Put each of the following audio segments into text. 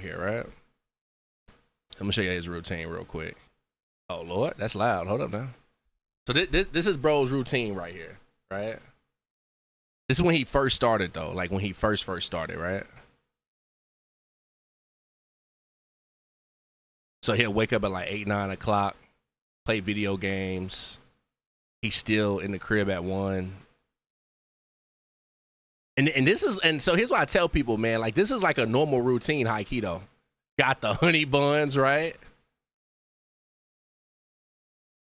here, right? I'm gonna show you his routine real quick. Oh Lord, that's loud. Hold up now. So this is bro's routine right here, right? This is when he first started though, like when he first started, right? So he'll wake up at like 8, 9 o'clock, play video games. He's still in the crib at 1. And so here's what I tell people, man. Like this is like a normal routine, high keto. Got the honey buns, right?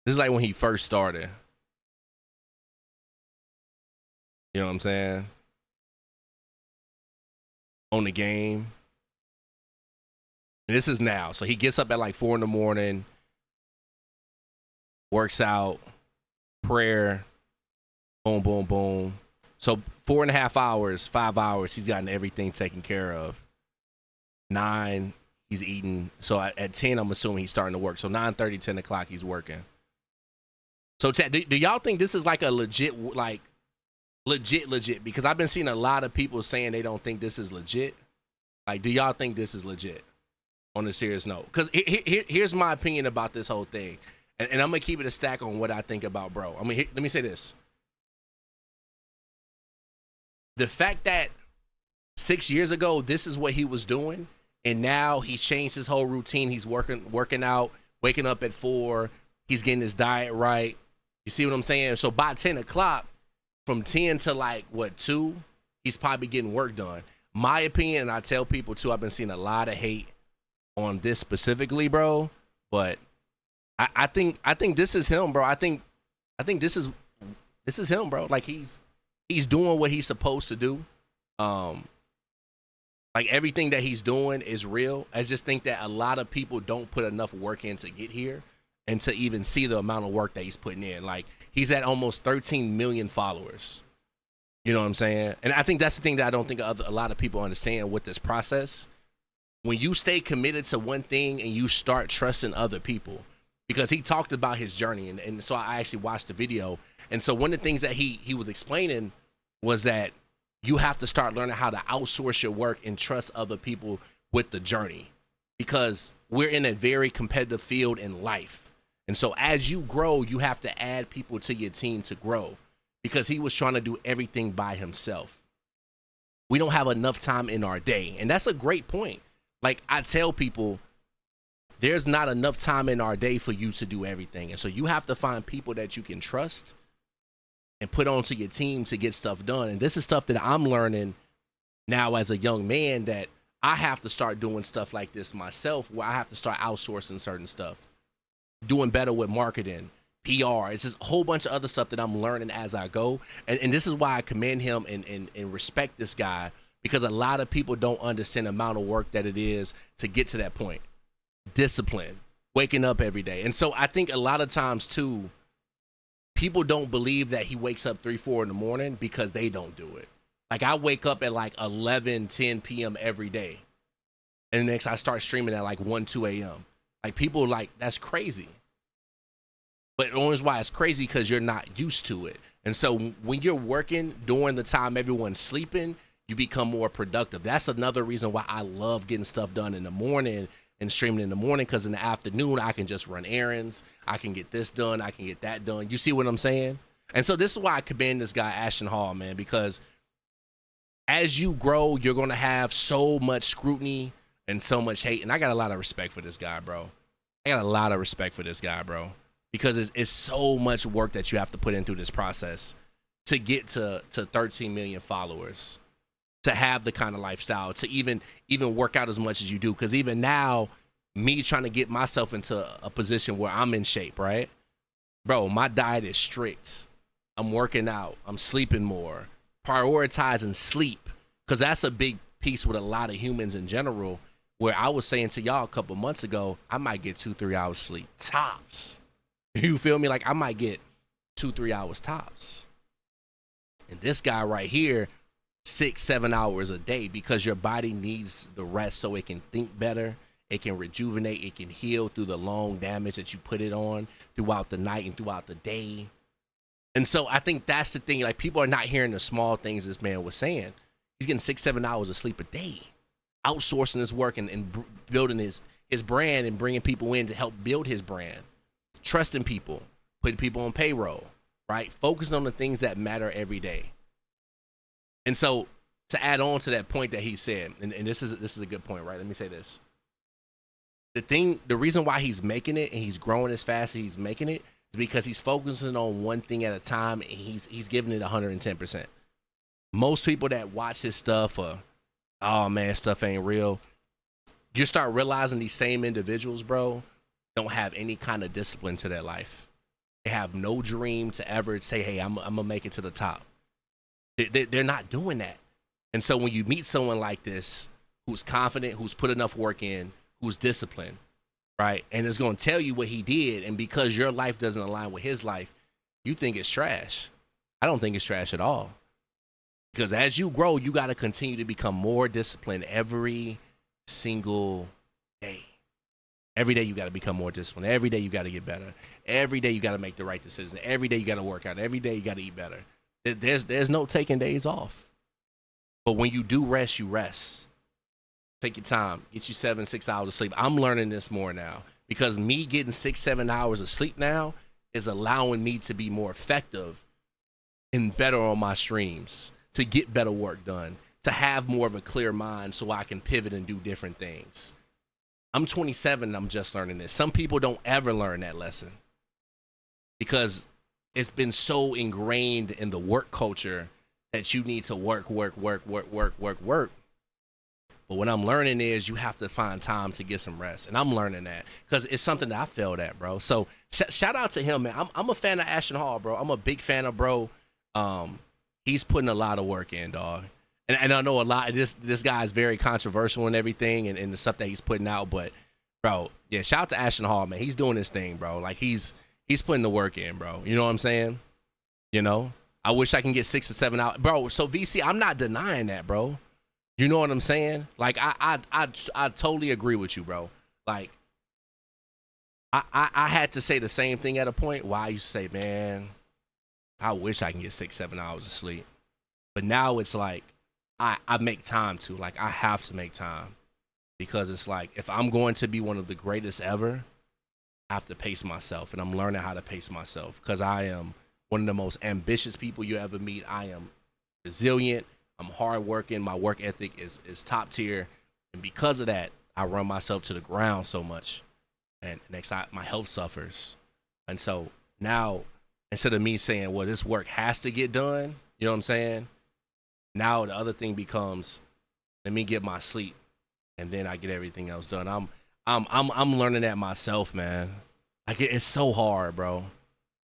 This is like when he first started. You know what I'm saying? On the game. And this is now. So he gets up at like 4 in the morning, works out, prayer, boom, boom, boom. So 4.5 hours, 5 hours, he's gotten everything taken care of. 9, he's eating. So at 10, I'm assuming he's starting to work. So 9:30, 10 o'clock, he's working. So chat, do y'all think this is like a legit, because I've been seeing a lot of people saying they don't think this is legit. Like, do y'all think this is legit on a serious note? Because here's my opinion about this whole thing. And I'm going to keep it a stack on what I think about bro. I mean, let me say this. The fact that 6 years ago, this is what he was doing, and now he's changed his whole routine. He's working out, waking up at 4. He's getting his diet right. You see what I'm saying? So by 10 o'clock, from 10 to like, 2, he's probably getting work done. My opinion, and I tell people too, I've been seeing a lot of hate on this specifically, bro. But I think this is him, bro. I think this is him, bro. Like he's doing what he's supposed to do. Like everything that he's doing is real. I just think that a lot of people don't put enough work in to get here and to even see the amount of work that he's putting in. Like he's at almost 13 million followers. You know what I'm saying? And I think that's the thing that I don't think a lot of people understand with this process. When you stay committed to one thing and you start trusting other people, because he talked about his journey, and so I actually watched the video. And so one of the things that he was explaining was that you have to start learning how to outsource your work and trust other people with the journey, because we're in a very competitive field in life. And so as you grow, you have to add people to your team to grow, because he was trying to do everything by himself. We don't have enough time in our day. And that's a great point. Like I tell people, there's not enough time in our day for you to do everything. And so you have to find people that you can trust and put onto your team to get stuff done. And this is stuff that I'm learning now as a young man, that I have to start doing stuff like this myself, where I have to start outsourcing certain stuff, doing better with marketing, PR. It's just a whole bunch of other stuff that I'm learning as I go. And this is why I commend him and respect this guy, because a lot of people don't understand the amount of work that it is to get to that point. Discipline, waking up every day. And so I think a lot of times too, people don't believe that he wakes up 3, 4 in the morning because they don't do it. Like I wake up at like 11, 10 p.m. every day. And next I start streaming at like 1, 2 a.m. Like people like, that's crazy. But the only why it's crazy because you're not used to it. And so when you're working during the time everyone's sleeping, you become more productive. That's another reason why I love getting stuff done in the morning and streaming in the morning, because in the afternoon, I can just run errands. I can get this done. I can get that done. You see what I'm saying? And so this is why I commend this guy, Ashton Hall, man, because as you grow, you're going to have so much scrutiny and so much hate. And I got a lot of respect for this guy, bro. I got a lot of respect for this guy, bro, because it's so much work that you have to put into this process to get to 13 million followers, to have the kind of lifestyle, to even work out as much as you do. Because even now, me trying to get myself into a position where I'm in shape, right? Bro, my diet is strict. I'm working out. I'm sleeping more. Prioritizing sleep, because that's a big piece with a lot of humans in general, where I was saying to y'all a couple months ago, I might get 2-3 hours sleep tops. You feel me? Like I might get 2-3 hours tops. And this guy right here, 6-7 hours a day, because your body needs the rest so it can think better, it can rejuvenate, it can heal through the long damage that you put it on throughout the night and throughout the day. And so I think that's the thing. Like people are not hearing the small things this man was saying. He's getting 6-7 hours of sleep a day outsourcing his work and building his brand and bringing people in to help build his brand, trusting people, putting people on payroll, right? Focus on the things that matter every day. And so to add on to that point that he said, and this is a good point, right? Let me say this. The reason why he's making it and he's growing as fast as he's making it is because he's focusing on one thing at a time and he's giving it 110%. Most people that watch his stuff are, oh man, stuff ain't real. You start realizing these same individuals, bro, don't have any kind of discipline to their life. They have no dream to ever say, hey, I'm gonna make it to the top. They're not doing that. And so when you meet someone like this, who's confident, who's put enough work in, who's disciplined, right, and is going to tell you what he did, and because your life doesn't align with his life, you think it's trash. I don't think it's trash at all. Because as you grow, you got to continue to become more disciplined every single day. Every day you got to become more disciplined. Every day you got to get better. Every day you got to make the right decision. Every day you got to work out. Every day you got to eat better. There's no taking days off. But when you do rest, you rest. Take your time. Get you 6 hours of sleep. I'm learning this more now because me getting 6-7 hours of sleep now is allowing me to be more effective and better on my streams, to get better work done, to have more of a clear mind so I can pivot and do different things. I'm 27 and I'm just learning this. Some people don't ever learn that lesson because it's been so ingrained in the work culture that you need to work. But what I'm learning is you have to find time to get some rest. And I'm learning that because it's something that I failed at, bro. So shout out to him, man. I'm a fan of Ashton Hall, bro. I'm a big fan of bro. He's putting a lot of work in, dog. And I know a lot. This guy is very controversial and everything and the stuff that he's putting out. But, bro, yeah, shout out to Ashton Hall, man. He's doing his thing, bro. Like, he's putting the work in, bro. You know what I'm saying? You know? I wish I can get 6 or 7 out. Bro, so VC, I'm not denying that, bro. You know what I'm saying? Like, I totally agree with you, bro. Like, I had to say the same thing at a point where I used to say, man, I wish I can get 6-7 hours of sleep. But now it's like, I make time to. Like, I have to make time. Because it's like, if I'm going to be one of the greatest ever, I have to pace myself. And I'm learning how to pace myself. Because I am one of the most ambitious people you ever meet. I am resilient. I'm hardworking. My work ethic is top tier. And because of that, I run myself to the ground so much. And next, my health suffers. And so now, instead of me saying, well, this work has to get done, you know what I'm saying? Now the other thing becomes, let me get my sleep, and then I get everything else done. I'm learning that myself, man. Like, it's so hard, bro.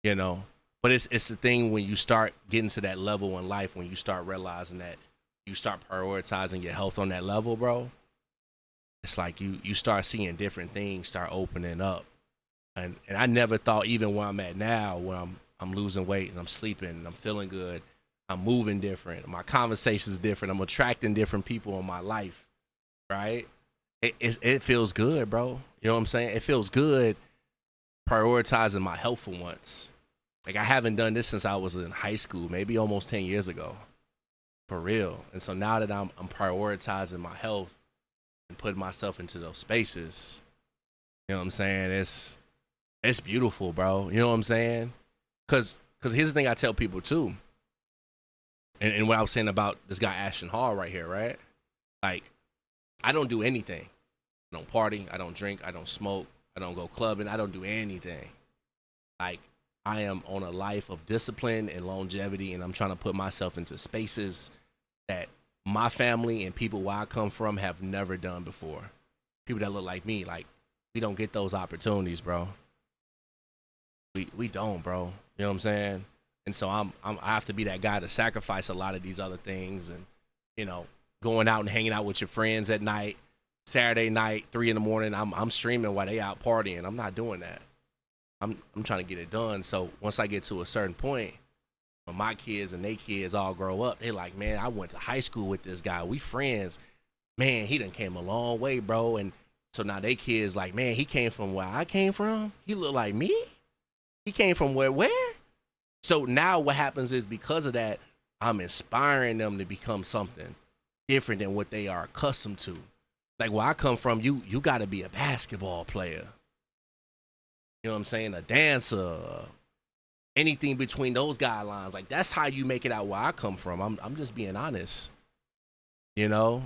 You know? But it's the thing when you start getting to that level in life, when you start realizing that you start prioritizing your health on that level, bro. It's like you start seeing different things start opening up. And I never thought, even where I'm at now, where I'm losing weight and I'm sleeping and I'm feeling good, I'm moving different, my conversation's different, I'm attracting different people in my life, right? It feels good, bro. You know what I'm saying? It feels good prioritizing my health for once. Like, I haven't done this since I was in high school, maybe almost 10 years ago, for real. And so now that I'm prioritizing my health and putting myself into those spaces, you know what I'm saying? It's beautiful, bro. You know what I'm saying? Because here's the thing I tell people too. And what I was saying about this guy Ashton Hall right here, right? Like, I don't do anything. I don't party. I don't drink. I don't smoke. I don't go clubbing. I don't do anything. Like, I am on a life of discipline and longevity, and I'm trying to put myself into spaces that my family and people where I come from have never done before. People that look like me, like, we don't get those opportunities, bro. We don't, bro. You know what I'm saying? And so I have to be that guy to sacrifice a lot of these other things, and, you know, going out and hanging out with your friends at night, Saturday night, 3 a.m, I'm streaming while they out partying. I'm not doing that. I'm trying to get it done. So once I get to a certain point, when my kids and they kids all grow up, they're like, man, I went to high school with this guy. We friends. Man, he done came a long way, bro. And so now they kids like, man, he came from where I came from. He look like me. He came from where? So now what happens is, because of that, I'm inspiring them to become something different than what they are accustomed to. Like where I come from, you got to be a basketball player. You know what I'm saying? A dancer, anything between those guidelines. Like that's how you make it out where I come from. I'm just being honest. You know,